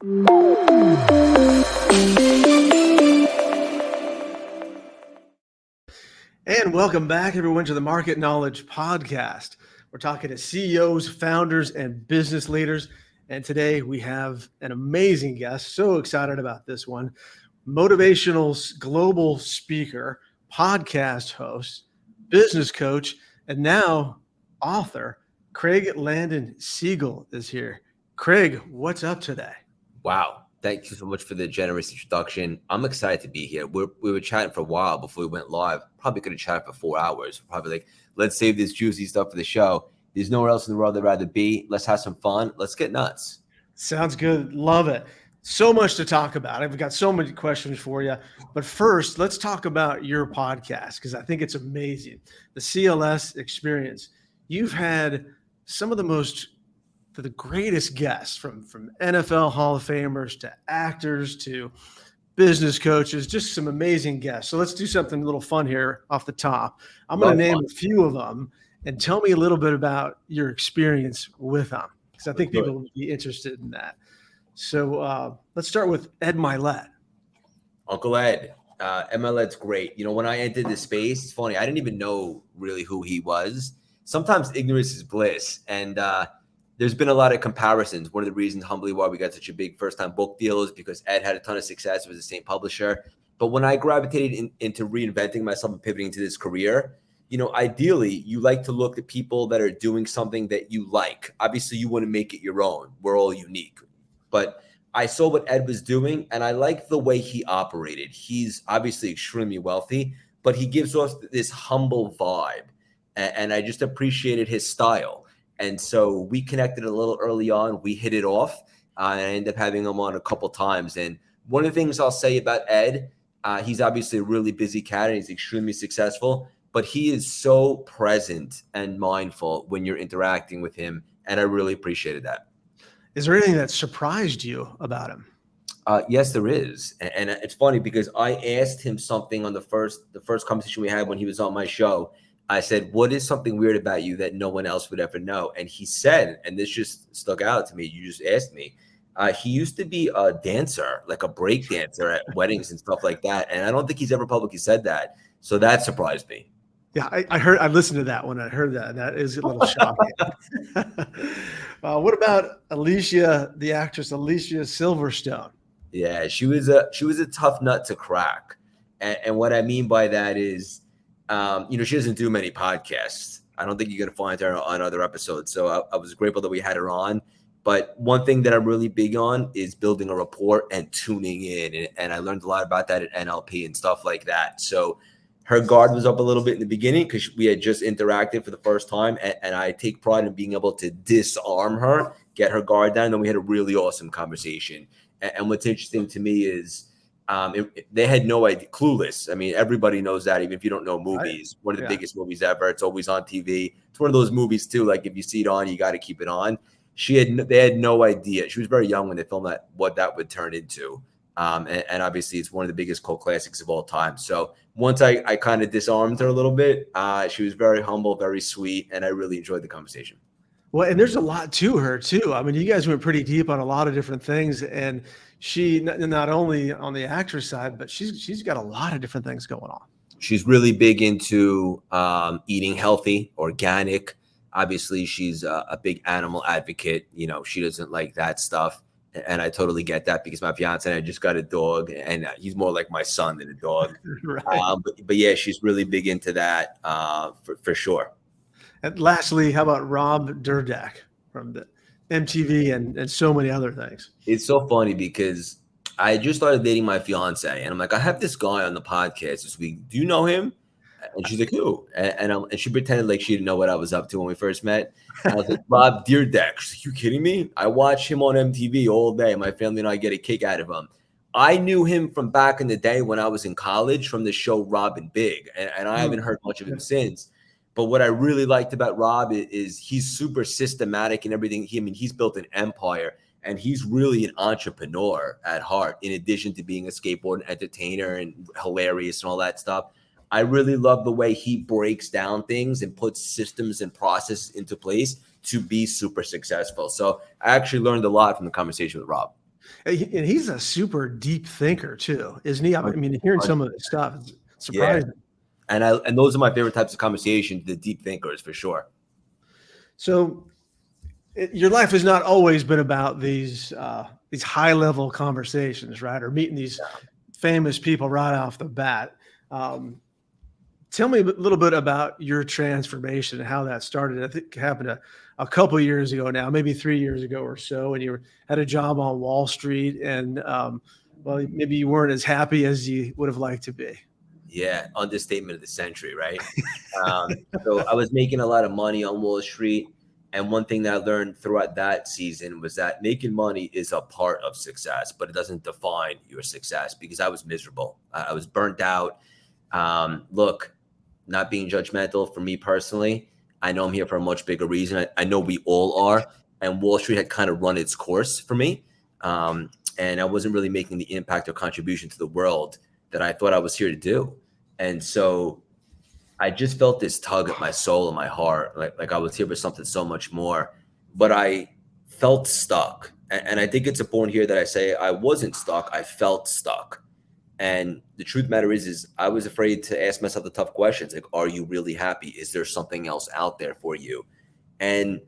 And welcome back, everyone, to the Market Knowledge Podcast. We're talking to CEOs, founders, and business leaders. And today we have an amazing guest. So excited about this one. Motivational global speaker, podcast host, business coach, and now author, Craig Siegel is here. Craig, what's up today? Wow. Thank you so much for the generous introduction. I'm excited to be here. We were chatting for a while before we went live. Probably could have chatted for 4 hours. Probably like, let's save this juicy stuff for the show. There's nowhere else in the world I'd rather be. Let's have some fun. Let's get nuts. Sounds good. Love it. So much to talk about. I've got so many questions for you. But first, let's talk about your podcast because I think it's amazing. The CLS Experience. You've had some of the greatest guests from NFL Hall of Famers to actors to business coaches, just some amazing guests. So let's do something a little fun here off the top. I'm going to name a few of them and tell me a little bit about your experience with them because I think people would be interested in that. So let's start with Ed Mylett. Uncle Ed. Ed Mylett's great. You know, when I entered the space, it's funny. I didn't even know really who he was. Sometimes ignorance is bliss. And there's been a lot of comparisons. One of the reasons, humbly, why we got such a big first-time book deal is because Ed had a ton of success with the same publisher. But when I gravitated into reinventing myself and pivoting to this career, you know, ideally, you like to look at people that are doing something that you like. Obviously, you want to make it your own. We're all unique. But I saw what Ed was doing, and I like the way he operated. He's obviously extremely wealthy, but he gives off this humble vibe. And I just appreciated his style. And so we connected a little early on. We hit it off. I ended up having him on a couple times. And one of the things I'll say about Ed, he's obviously a really busy cat and he's extremely successful, but he is so present and mindful when you're interacting with him. And I really appreciated that. Is there anything that surprised you about him? Yes, there is. And it's funny because I asked him something on the first conversation we had when he was on my show. I said, what is something weird about you that no one else would ever know? And he said, and this just stuck out to me, you just asked me, he used to be a dancer, like a break dancer at weddings and stuff like that. And I don't think he's ever publicly said that. So that surprised me. Yeah, I listened to that when I heard that. That is a little shocking. What about Alicia, the actress Alicia Silverstone? Yeah, she was a tough nut to crack. And what I mean by that is, you know, she doesn't do many podcasts. I don't think you're going to find her on other episodes. So I was grateful that we had her on. But one thing that I'm really big on is building a rapport and tuning in. And I learned a lot about that at NLP and stuff like that. So her guard was up a little bit in the beginning because we had just interacted for the first time. And I take pride in being able to disarm her, get her guard down. And then we had a really awesome conversation. And what's interesting to me is, they had no idea. Clueless. I mean, everybody knows that, even if you don't know movies. One of the biggest movies ever. It's always on TV. It's one of those movies too. Like if you see it on, you got to keep it on. They had no idea. She was very young when they filmed that, what that would turn into. And obviously, it's one of the biggest cult classics of all time. So once I kind of disarmed her a little bit, she was very humble, very sweet, and I really enjoyed the conversation. Well, and there's a lot to her too. I mean, you guys went pretty deep on a lot of different things, and she not only on the actress side, but she's got a lot of different things going on. She's really big into eating healthy, organic. Obviously, she's a big animal advocate. You know, she doesn't like that stuff. And I totally get that because my fiance and I just got a dog, and he's more like my son than a dog. Right. But yeah, she's really big into that for sure. And lastly, how about Rob Dyrdek from the MTV and so many other things? It's so funny because I just started dating my fiance, and I'm like, I have this guy on the podcast this week. Do you know him? And she's like, who? And she pretended like she didn't know what I was up to when we first met. And I was like, Rob Dyrdek. She's like, you kidding me? I watch him on MTV all day. My family and I get a kick out of him. I knew him from back in the day when I was in college from the show Rob and Big, and I haven't heard much of him since. But what I really liked about Rob is he's super systematic in everything. He's built an empire, and he's really an entrepreneur at heart, in addition to being a skateboard entertainer and hilarious and all that stuff. I really love the way he breaks down things and puts systems and processes into place to be super successful. So I actually learned a lot from the conversation with Rob. And he's a super deep thinker too, isn't he? I mean, hearing some of his stuff is Yeah. surprising. And those are my favorite types of conversations, the deep thinkers for sure. So your life has not always been about these high level conversations, right? Or meeting these famous people right off the bat. Tell me a little bit about your transformation and how that started. I think it happened a couple of years ago now, maybe 3 years ago or so, and you had a job on Wall Street, and well, maybe you weren't as happy as you would have liked to be. Yeah, understatement of the century, right? So I was making a lot of money on Wall Street. And one thing that I learned throughout that season was that making money is a part of success, but it doesn't define your success, because I was miserable. I was burnt out. Look, not being judgmental, for me personally, I know I'm here for a much bigger reason. I know we all are. And Wall Street had kind of run its course for me. And I wasn't really making the impact or contribution to the world that I thought I was here to do. And so I just felt this tug at my soul and my heart, like I was here for something so much more, but I felt stuck. And I think it's important here that I say I wasn't stuck. I felt stuck. And the truth of the matter is I was afraid to ask myself the tough questions. Like, are you really happy? Is there something else out there for you? And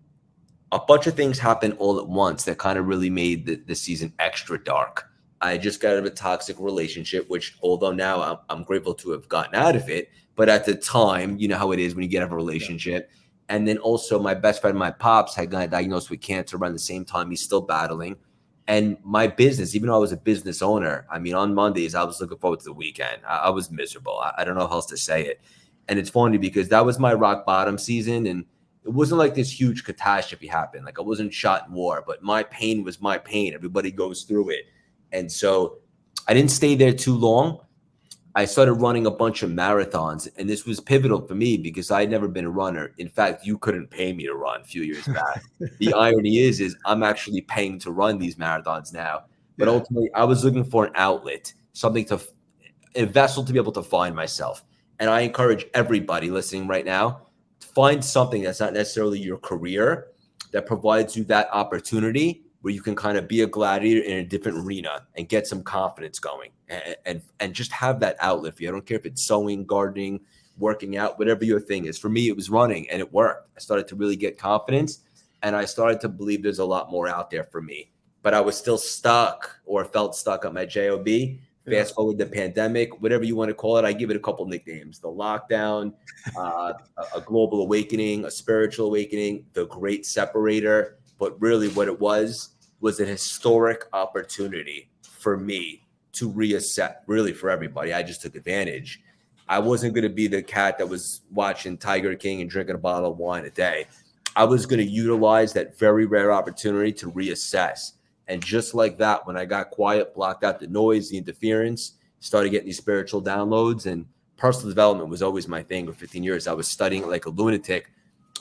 a bunch of things happened all at once that kind of really made the season extra dark. I just got out of a toxic relationship, which, although now I'm grateful to have gotten out of it, but at the time, you know how it is when you get out of a relationship. And then also my best friend, my pops, had got diagnosed with cancer around the same time. He's still battling. And my business, even though I was a business owner, I mean, on Mondays, I was looking forward to the weekend. I was miserable. I don't know how else to say it. And it's funny because that was my rock bottom season. And it wasn't like this huge catastrophe happened. Like, I wasn't shot in war, but my pain was my pain. Everybody goes through it. And so I didn't stay there too long. I started running a bunch of marathons, and this was pivotal for me because I'd never been a runner. In fact, you couldn't pay me to run a few years back. The irony is I'm actually paying to run these marathons now. But ultimately, I was looking for an outlet, something a vessel to be able to find myself. And I encourage everybody listening right now to find something that's not necessarily your career that provides you that opportunity where you can kind of be a gladiator in a different arena and get some confidence going and just have that outlet for you. I don't care if it's sewing, gardening, working out, whatever your thing is. For me, it was running, and it worked. I started to really get confidence, and I started to believe there's a lot more out there for me. But I was still stuck, or felt stuck at my job. Fast forward the pandemic, whatever you want to call it, I give it a couple nicknames: the lockdown, a global awakening, a spiritual awakening, the great separator. But really what it was an historic opportunity for me to reassess, really for everybody. I just took advantage. I wasn't going to be the cat that was watching Tiger King and drinking a bottle of wine a day. I was going to utilize that very rare opportunity to reassess. And just like that, when I got quiet, blocked out the noise, the interference, started getting these spiritual downloads, and personal development was always my thing. For 15 years, I was studying it like a lunatic.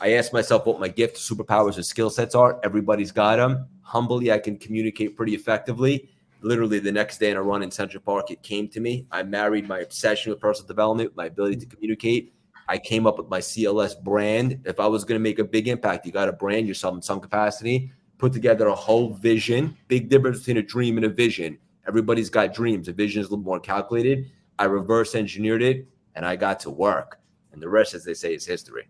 I asked myself what my gift, superpowers, or skill sets are. Everybody's got them. Humbly, I can communicate pretty effectively. Literally the next day in a run in Central Park, it came to me. I married my obsession with personal development, my ability to communicate. I came up with my CLS brand. If I was going to make a big impact, you got to brand yourself in some capacity, put together a whole vision. Big difference between a dream and a vision. Everybody's got dreams. A vision is a little more calculated. I reverse engineered it, and I got to work. And the rest, as they say, is history.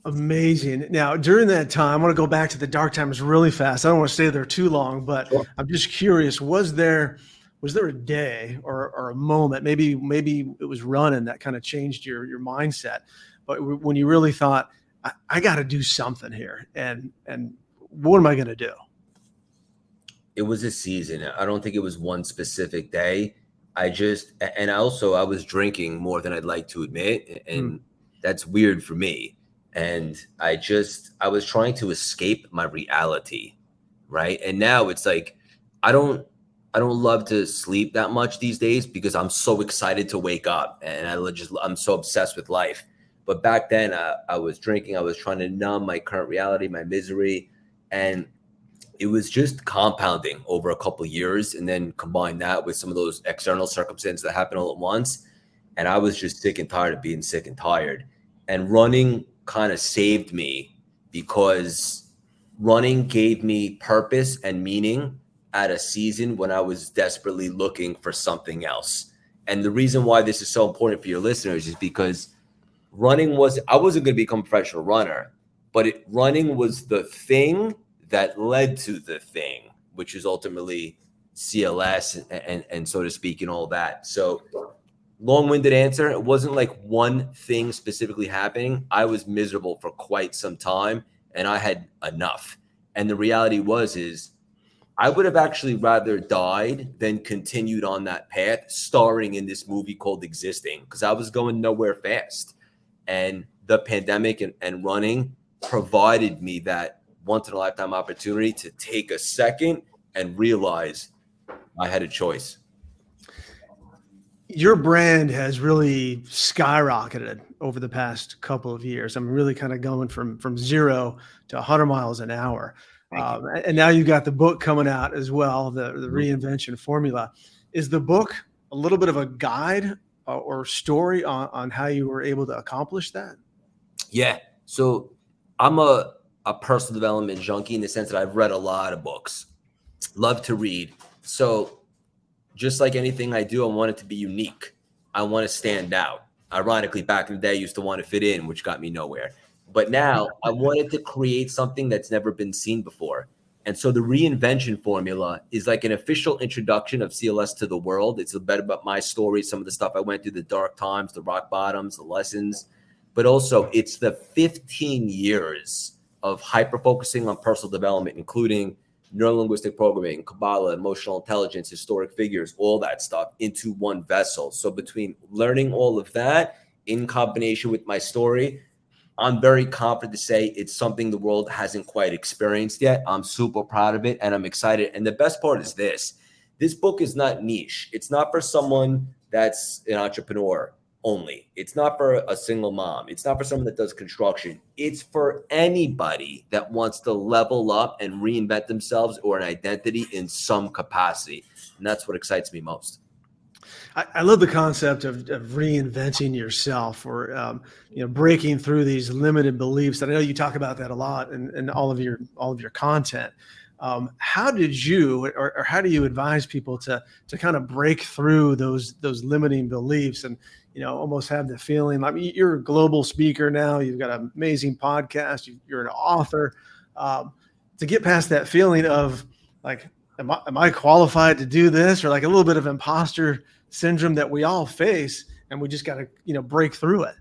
Amazing. Now, during that time, I want to go back to the dark times really fast. I don't want to stay there too long, but Sure. I'm just curious, was there a day or a moment, maybe it was running that kind of changed your mindset, but when you really thought, I got to do something here, and what am I going to do? It was a season. I don't think it was one specific day. I was drinking more than I'd like to admit, and that's weird for me. And I was trying to escape my reality, right? And now it's like I don't love to sleep that much these days because I'm so excited to wake up, and I'm so obsessed with life. But back then, I was drinking. I was trying to numb my current reality, my misery, and it was just compounding over a couple of years. And then combine that with some of those external circumstances that happened all at once, and I was just sick and tired of being sick and tired. And running kind of saved me because running gave me purpose and meaning at a season when I was desperately looking for something else. And the reason why this is so important for your listeners is because I wasn't going to become a professional runner, but running was the thing that led to the thing, which is ultimately CLS and so to speak, and all that. So long-winded answer, it wasn't like one thing specifically happening. I was miserable for quite some time and I had enough. And the reality is I would have actually rather died than continued on that path, starring in this movie called Existing, because I was going nowhere fast. And the pandemic and running provided me that once in a lifetime opportunity to take a second and realize I had a choice. Your brand has really skyrocketed over the past couple of years. I'm really kind of going from 0 to 100 miles an hour. And now you got the book coming out as well, the Reinvention Formula. Is the book a little bit of a guide or story on how you were able to accomplish that? Yeah. So I'm a personal development junkie in the sense that I've read a lot of books, love to read. So just like anything I do, I want it to be unique. I want to stand out. Ironically, back in the day, I used to want to fit in, which got me nowhere. But now I wanted to create something that's never been seen before. And so the Reinvention Formula is like an official introduction of CLS to the world. It's a bit about my story, some of the stuff I went through, the dark times, the rock bottoms, the lessons, but also it's the 15 years of hyper-focusing on personal development, including neurolinguistic programming, Kabbalah, emotional intelligence, historic figures, all that stuff into one vessel. So between learning all of that in combination with my story, I'm very confident to say it's something the world hasn't quite experienced yet. I'm super proud of it and I'm excited. And the best part is this book is not niche. It's not for someone that's an entrepreneur only. It's not for a single mom. It's not for someone that does construction. It's for anybody that wants to level up and reinvent themselves or an identity in some capacity. And that's what excites me most. I love the concept of reinventing yourself, or breaking through these limited beliefs. And I know you talk about that a lot in all of your content. How did you, or how do you advise people to kind of break through those limiting beliefs and almost have the feeling? I mean, you're a global speaker now. You've got an amazing podcast. You're an author. To get past that feeling of like, am I qualified to do this, or like a little bit of imposter syndrome that we all face, and we just got to break through it.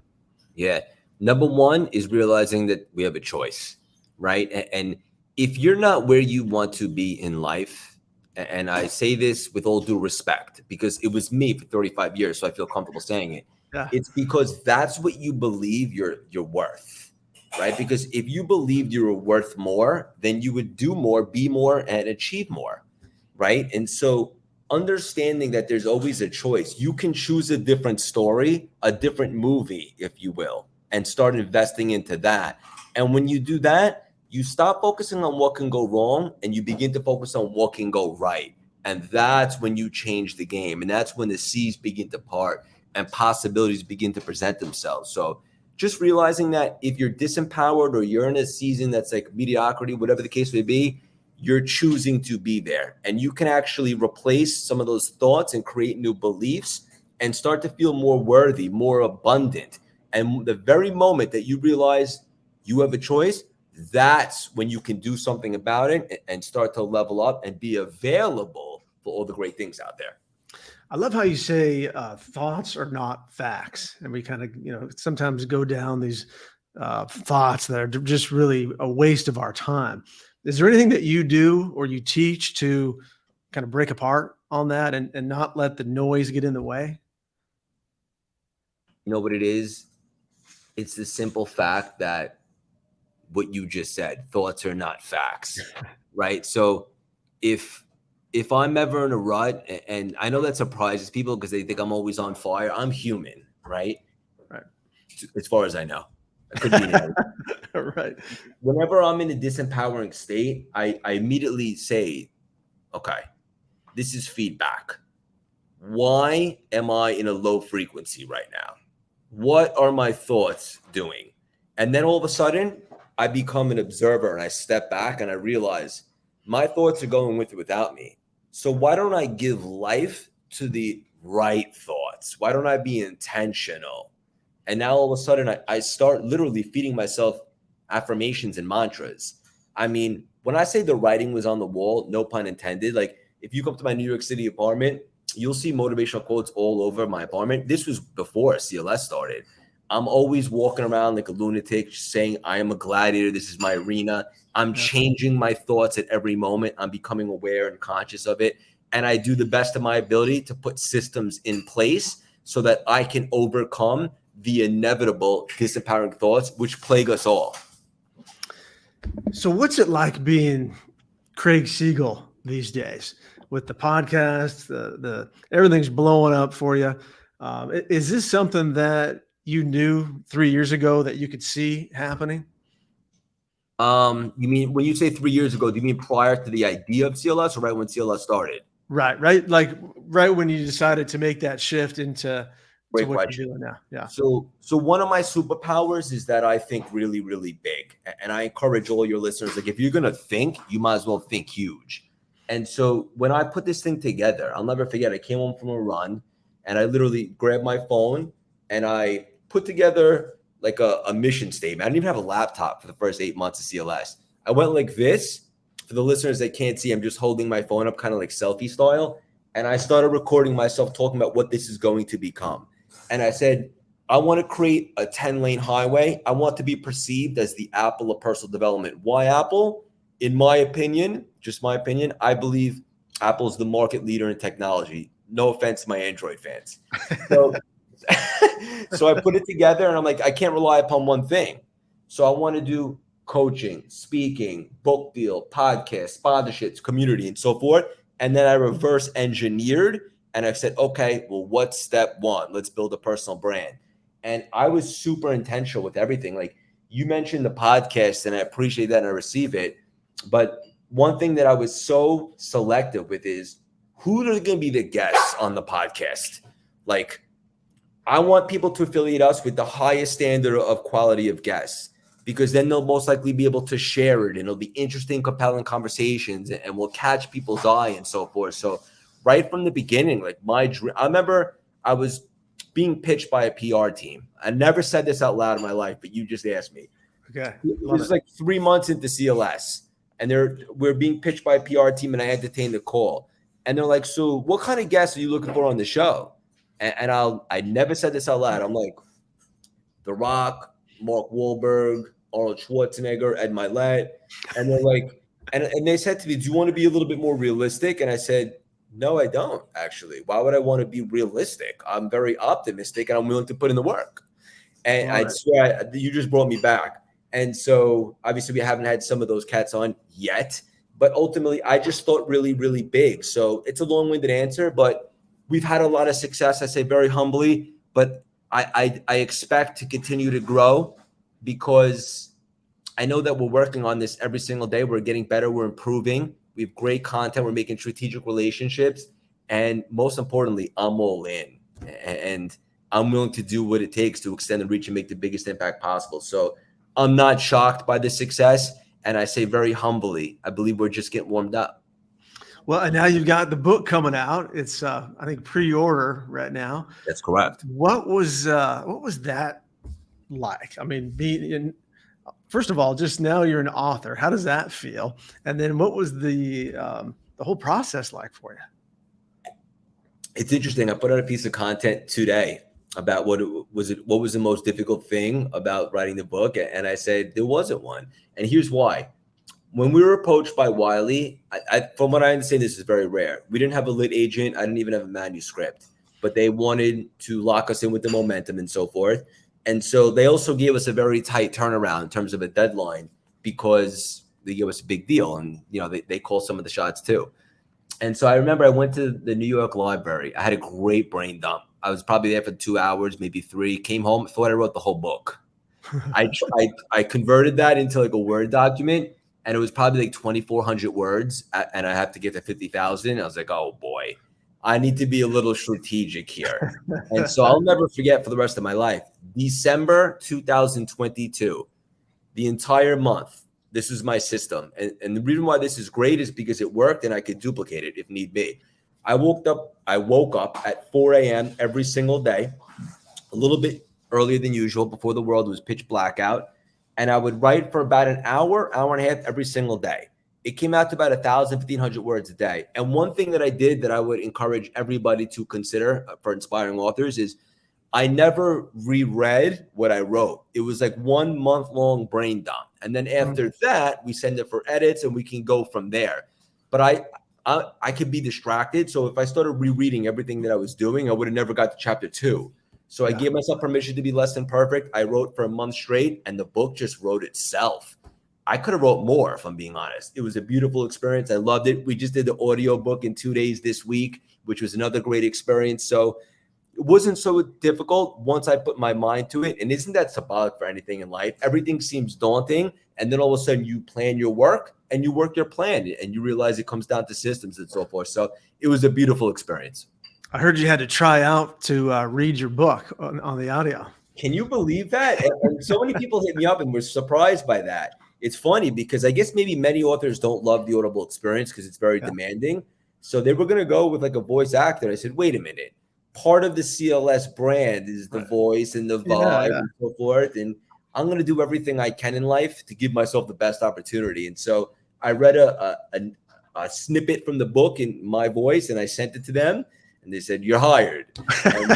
Yeah. Number one is realizing that we have a choice, right? And if you're not where you want to be in life, and I say this with all due respect because it was me for 35 years, so I feel comfortable saying it. Yeah. It's because that's what you believe you're worth, right? Because if you believed you were worth more, then you would do more, be more, and achieve more, right? And so understanding that there's always a choice. You can choose a different story, a different movie, if you will, and start investing into that. And when you do that, you stop focusing on what can go wrong and you begin to focus on what can go right. And that's when you change the game. And that's when the seas begin to part and possibilities begin to present themselves. So just realizing that if you're disempowered or you're in a season that's like mediocrity, whatever the case may be, you're choosing to be there, and you can actually replace some of those thoughts and create new beliefs and start to feel more worthy, more abundant. And the very moment that you realize you have a choice, that's when you can do something about it and start to level up and be available for all the great things out there. I love how you say thoughts are not facts. And we kind of, sometimes go down these thoughts that are just really a waste of our time. Is there anything that you do or you teach to kind of break apart on that and not let the noise get in the way? You know what it is? It's the simple fact that what you just said, thoughts are not facts, right? So if I'm ever in a rut, and I know that surprises people because they think I'm always on fire, I'm human, right? Right. As far as I know. I could be right. Whenever I'm in a disempowering state, I immediately say, okay, this is feedback. Why am I in a low frequency right now? What are my thoughts doing? And then all of a sudden, I become an observer and I step back and I realize my thoughts are going with or without me. So why don't I give life to the right thoughts? Why don't I be intentional? And now all of a sudden I start literally feeding myself affirmations and mantras. I mean, when I say the writing was on the wall, no pun intended, like if you come to my New York City apartment, you'll see motivational quotes all over my apartment. This was before CLS started. I'm always walking around like a lunatic saying, I am a gladiator. This is my arena. I'm changing my thoughts at every moment. I'm becoming aware and conscious of it. And I do the best of my ability to put systems in place so that I can overcome the inevitable disempowering thoughts which plague us all. So what's it like being Craig Siegel these days with the podcast, the everything's blowing up for you? Is this something that you knew 3 years ago that you could see happening? You mean when you say 3 years ago, do you mean prior to the idea of CLS or right when CLS started? Right. Like right when you decided to make that shift into Great what question. you're doing now. Yeah. So one of my superpowers is that I think really, really big. And I encourage all your listeners, like if you're going to think, you might as well think huge. And so when I put this thing together, I'll never forget, I came home from a run and I literally grabbed my phone and I put together like a mission statement. I didn't even have a laptop for the first 8 months of CLS. I went like this. For the listeners that can't see, I'm just holding my phone up kind of like selfie style. And I started recording myself talking about what this is going to become. And I said, I want to create a 10-lane highway. I want to be perceived as the Apple of personal development. Why Apple? In my opinion, just my opinion, I believe Apple's the market leader in technology. No offense to my Android fans. So, so I put it together and I'm like, I can't rely upon one thing. So I want to do coaching, speaking, book deal, podcast, sponsorships, community, and so forth. And then I reverse engineered and I've said, okay, well, what's step one? Let's build a personal brand. And I was super intentional with everything. Like you mentioned the podcast and I appreciate that and I receive it. But one thing that I was so selective with is who are going to be the guests on the podcast? Like I want people to affiliate us with the highest standard of quality of guests, because then they'll most likely be able to share it and it'll be interesting, compelling conversations and we'll catch people's eye and so forth. So right from the beginning, like my dream, I remember I was being pitched by a PR team. I never said this out loud in my life, but you just asked me. Okay. It was like 3 months into CLS and we're being pitched by a PR team and I entertained the call. And they're like, so what kind of guests are you looking for on the show? And I never said this out loud. I'm like, The Rock, Mark Wahlberg, Arnold Schwarzenegger, Ed Mylett. And they're like, and they said to me, do you want to be a little bit more realistic? And I said, no, I don't actually. Why would I want to be realistic? I'm very optimistic and I'm willing to put in the work. And I swear, you just brought me back. And so obviously we haven't had some of those cats on yet, but ultimately I just thought really, really big. So it's a long-winded answer, but we've had a lot of success. I say very humbly, but I expect to continue to grow because I know that we're working on this every single day. We're getting better. We're improving. We have great content. We're making strategic relationships. And most importantly, I'm all in. And I'm willing to do what it takes to extend the reach and make the biggest impact possible. So I'm not shocked by the success. And I say very humbly, I believe we're just getting warmed up. Well, and now you've got the book coming out. It's I think pre-order right now. That's correct. What was that like? I mean, first of all, just now you're an author. How does that feel? And then what was the whole process like for you? It's interesting. I put out a piece of content today about what was the most difficult thing about writing the book, and I said there wasn't one. And here's why. When we were approached by Wiley, from what I understand, this is very rare. We didn't have a lit agent. I didn't even have a manuscript, but they wanted to lock us in with the momentum and so forth. And so they also gave us a very tight turnaround in terms of a deadline because they gave us a big deal. And, they call some of the shots too. And so I remember I went to the New York library. I had a great brain dump. I was probably there for 2 hours, maybe 3, came home, thought I wrote the whole book. I converted that into like a Word document. And it was probably like 2,400 words, and I have to get to 50,000. I was like, oh boy, I need to be a little strategic here. And so I'll never forget for the rest of my life, December 2022, the entire month, This is my system. And the reason why this is great is because it worked and I could duplicate it if need be. I woke up at 4 a.m. every single day, a little bit earlier than usual before the world was pitch black out. And I would write for about an hour and a half every single day. It came out to about 1,000, 1,500 words a day. And one thing that I did that I would encourage everybody to consider for inspiring authors is I never reread what I wrote. It was like 1 month long brain dump. And then after that, we send it for edits and we can go from there. But I could be distracted. So if I started rereading everything that I was doing, I would have never got to chapter 2. So I gave myself permission to be less than perfect. I wrote for a month straight and the book just wrote itself. I could have wrote more, if I'm being honest. It was a beautiful experience. I loved it. We just did the audio book in 2 days this week, which was another great experience. So it wasn't so difficult once I put my mind to it. And isn't that symbolic for anything in life? Everything seems daunting. And then all of a sudden you plan your work and you work your plan and you realize it comes down to systems and so forth. So it was a beautiful experience. I heard you had to try out to read your book on the audio. Can you believe that? And so many people hit me up and were surprised by that. It's funny because I guess maybe many authors don't love the Audible experience because it's very demanding. So they were going to go with like a voice actor. I said, wait a minute. Part of the CLS brand is the voice and the vibe and so forth. And I'm going to do everything I can in life to give myself the best opportunity. And so I read a snippet from the book in my voice and I sent it to them. And they said, you're hired. And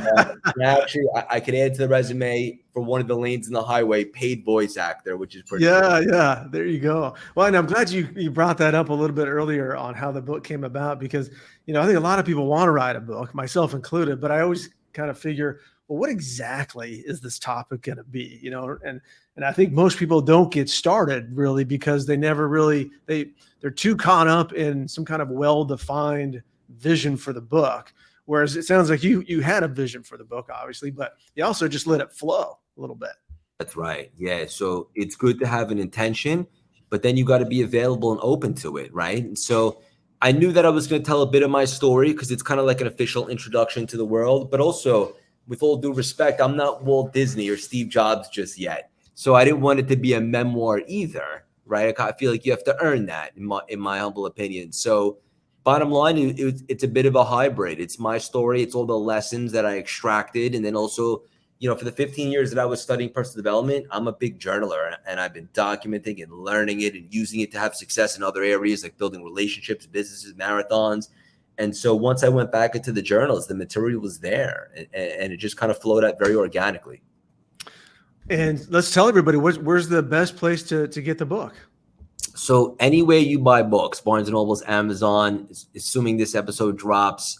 actually, I could add to the resume for one of the lanes in the highway, paid voice actor, which is pretty cool. Yeah. There you go. Well, and I'm glad you brought that up a little bit earlier on how the book came about, because, I think a lot of people want to write a book, myself included, but I always kind of figure, well, what exactly is this topic going to be? And I think most people don't get started really because they never really, they're too caught up in some kind of well-defined vision for the book. Whereas it sounds like you had a vision for the book, obviously, but you also just let it flow a little bit. That's right. Yeah. So it's good to have an intention, but then you got to be available and open to it. Right. And so I knew that I was going to tell a bit of my story because it's kind of like an official introduction to the world, but also with all due respect, I'm not Walt Disney or Steve Jobs just yet. So I didn't want it to be a memoir either. Right. I feel like you have to earn that in my humble opinion. So bottom line, it's a bit of a hybrid. It's my story. It's all the lessons that I extracted. And then also, for the 15 years that I was studying personal development, I'm a big journaler and I've been documenting and learning it and using it to have success in other areas like building relationships, businesses, marathons. And so once I went back into the journals, the material was there and it just kind of flowed out very organically. And let's tell everybody, where's the best place to get the book? So anywhere you buy books, Barnes & Noble's, Amazon, assuming this episode drops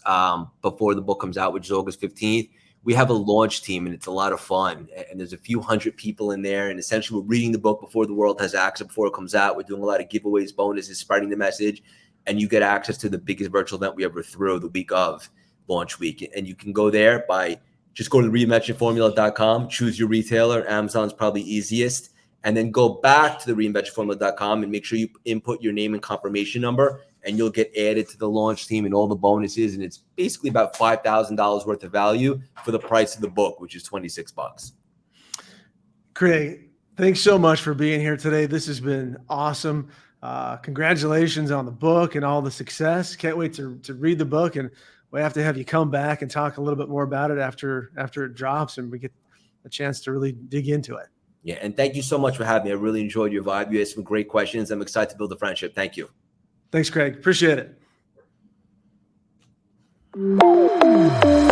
before the book comes out, which is August 15th, we have a launch team and it's a lot of fun. And there's a few hundred people in there. And essentially we're reading the book before the world has access, before it comes out. We're doing a lot of giveaways, bonuses, spreading the message. And you get access to the biggest virtual event we ever threw the week of launch week. And you can go there by just go to reinventionformula.com, choose your retailer. Amazon's probably easiest. And then go back to the reinventionformula.com and make sure you input your name and confirmation number, and you'll get added to the launch team and all the bonuses. And it's basically about $5,000 worth of value for the price of the book, which is $26. Craig, thanks so much for being here today. This has been awesome. Congratulations on the book and all the success. Can't wait to read the book, and we have to have you come back and talk a little bit more about it after it drops and we get a chance to really dig into it. Yeah, and thank you so much for having me. I really enjoyed your vibe. You had some great questions. I'm excited to build a friendship. Thank you. Thanks, Craig. Appreciate it.